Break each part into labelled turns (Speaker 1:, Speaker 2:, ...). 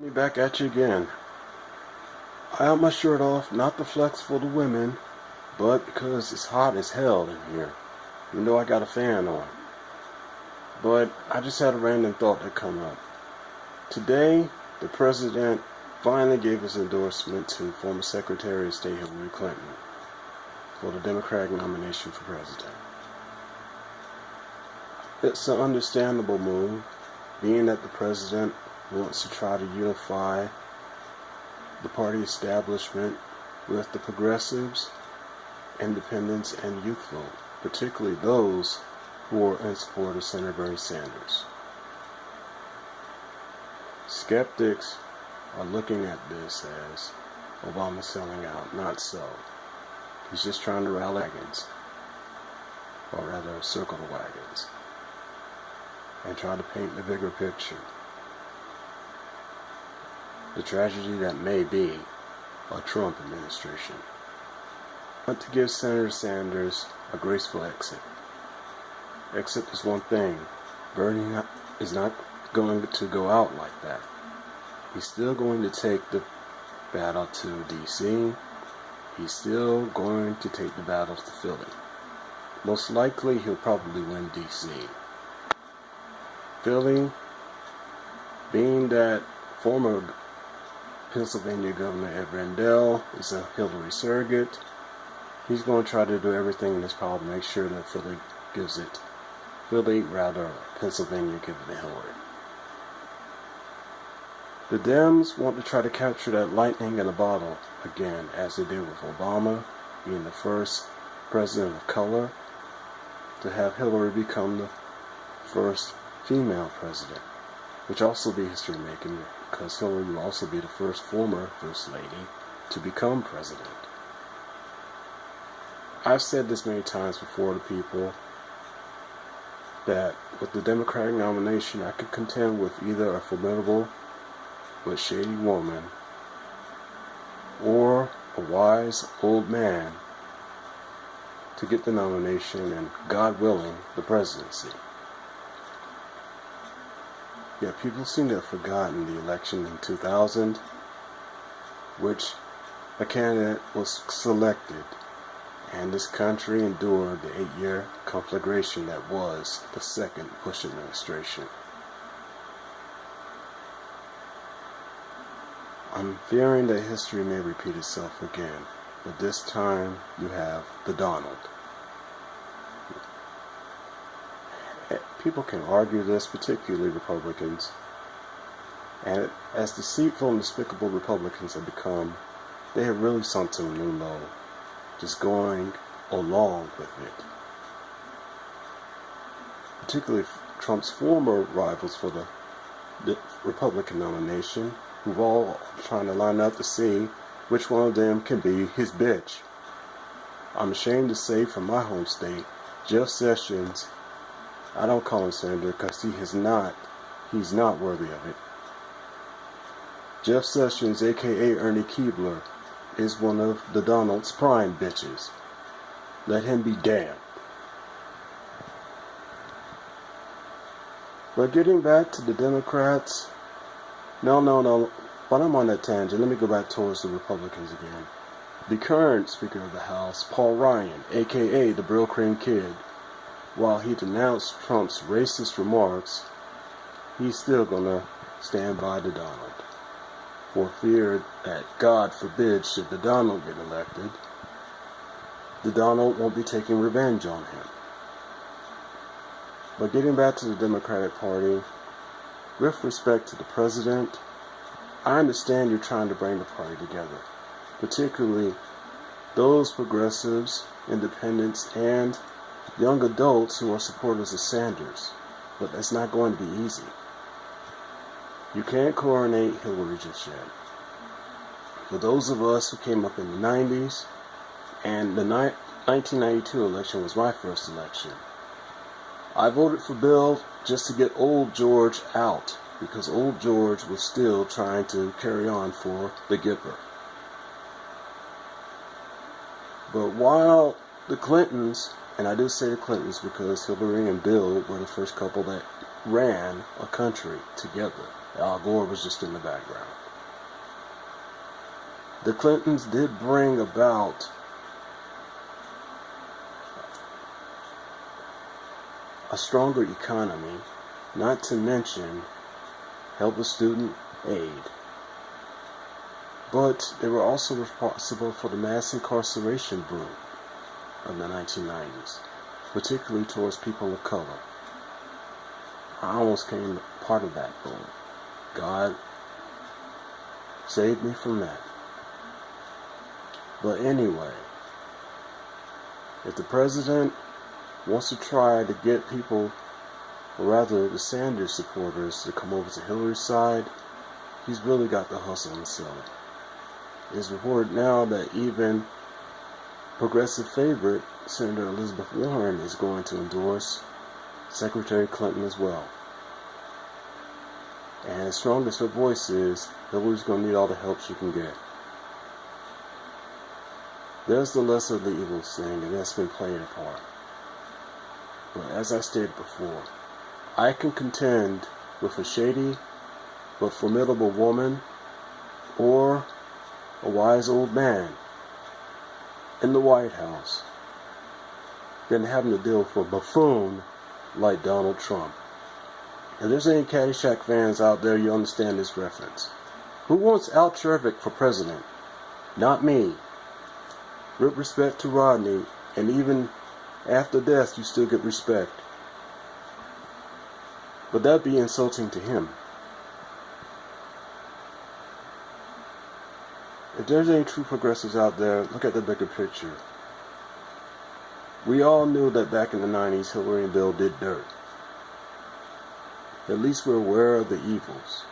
Speaker 1: Me back at you again. I have my shirt off, not to flex for the women, but because it's hot as hell in here, even though I got a fan on. But I just had a random thought that come up. Today, the president finally gave his endorsement to former Secretary of State Hillary Clinton for the Democratic nomination for president. It's an understandable move, being that the president wants to try to unify the party establishment with the progressives, independents, and youth vote, particularly those who are in support of Senator Bernie Sanders. Skeptics are looking at this as Obama selling out. Not so. He's just trying to rally wagons, or rather circle the wagons, and try to paint the bigger picture. The tragedy that may be a Trump administration. I want to give Senator Sanders a graceful exit. Except there's one thing, Bernie is not going to go out like that. He's still going to take the battle to DC. He's still going to take the battle to Philly. Most likely he'll probably win DC. Philly, being that former Pennsylvania Governor Ed Rendell is a Hillary surrogate, he's going to try to do everything in his power to make sure that Pennsylvania gives it to Hillary. The Dems want to try to capture that lightning in a bottle again, as they did with Obama, being the first president of color, to have Hillary become the first female president, which also be history making, because Hillary will also be the first former First Lady to become president. I've said this many times before to people that with the Democratic nomination I could contend with either a formidable but shady woman or a wise old man to get the nomination and, God willing, the presidency. Yeah, people seem to have forgotten the election in 2000, which a candidate was selected, and this country endured the 8-year conflagration that was the second Bush administration. I'm fearing that history may repeat itself again, but this time you have the Donald. People can argue this, particularly Republicans, and as deceitful and despicable Republicans have become, they have really sunk to a new low, just going along with it. Particularly Trump's former rivals for the Republican nomination, who've all trying to line up to see which one of them can be his bitch. I'm ashamed to say from my home state, Jeff Sessions, I don't call him senator because he's not worthy of it. Jeff Sessions, aka Ernie Keebler, is one of the Donald's prime bitches. Let him be damned. But getting back to the Democrats, no. While I'm on that tangent, let me go back towards the Republicans again. The current Speaker of the House, Paul Ryan, aka the Brill-Cream Kid, while he denounced Trump's racist remarks, he's still gonna stand by the Donald, for fear that, God forbid, should the Donald get elected, the Donald won't be taking revenge on him. But getting back to the Democratic Party, with respect to the president, I understand you're trying to bring the party together, particularly those progressives, independents, and young adults who are supporters of Sanders, but that's not going to be easy. You can't coronate Hillary just yet. For those of us who came up in the 90s, and the 1992 election was my first election, I voted for Bill just to get old George out, because old George was still trying to carry on for the Gipper. But while the Clintons, and I do say the Clintons because Hillary and Bill were the first couple that ran a country together. Al Gore was just in the background. The Clintons did bring about a stronger economy, not to mention help with student aid. But they were also responsible for the mass incarceration boom of the 1990s, particularly towards people of color. I almost became part of that boom. God saved me from that. But anyway, if the president wants to try to get people, or rather the Sanders supporters, to come over to Hillary's side, he's really got the hustle and sell it. It's reported now that even progressive favorite Senator Elizabeth Warren is going to endorse Secretary Clinton as well. And as strong as her voice is, Hillary's going to need all the help she can get. There's the lesser of the evils thing, and that's been playing a part. But as I stated before, I can contend with a shady but formidable woman or a wise old man in the White House than having to deal with a buffoon like Donald Trump. If there's any Caddyshack fans out there, you understand this reference. Who wants Al Czervik for president? Not me. With respect to Rodney, and even after death, you still get respect. But that'd be insulting to him. If there's any true progressives out there, look at the bigger picture. We all knew that back in the 90s, Hillary and Bill did dirt. At least we're aware of the evils.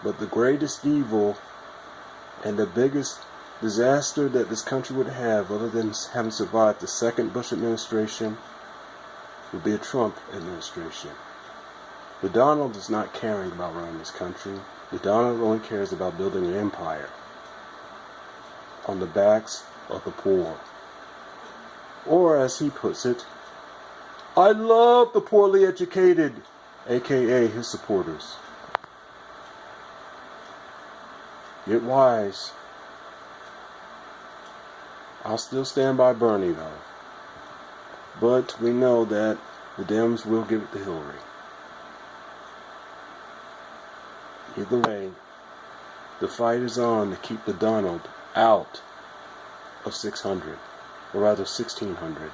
Speaker 1: But the greatest evil and the biggest disaster that this country would have, other than having survived the second Bush administration, would be a Trump administration. The Donald is not caring about running this country. The Donald only cares about building an empire on the backs of the poor. Or, as he puts it, I love the poorly educated, aka his supporters. Get wise. I'll still stand by Bernie though. But we know that the Dems will give it to Hillary. Either way, the fight is on to keep the Donald out of 600, or rather 1600.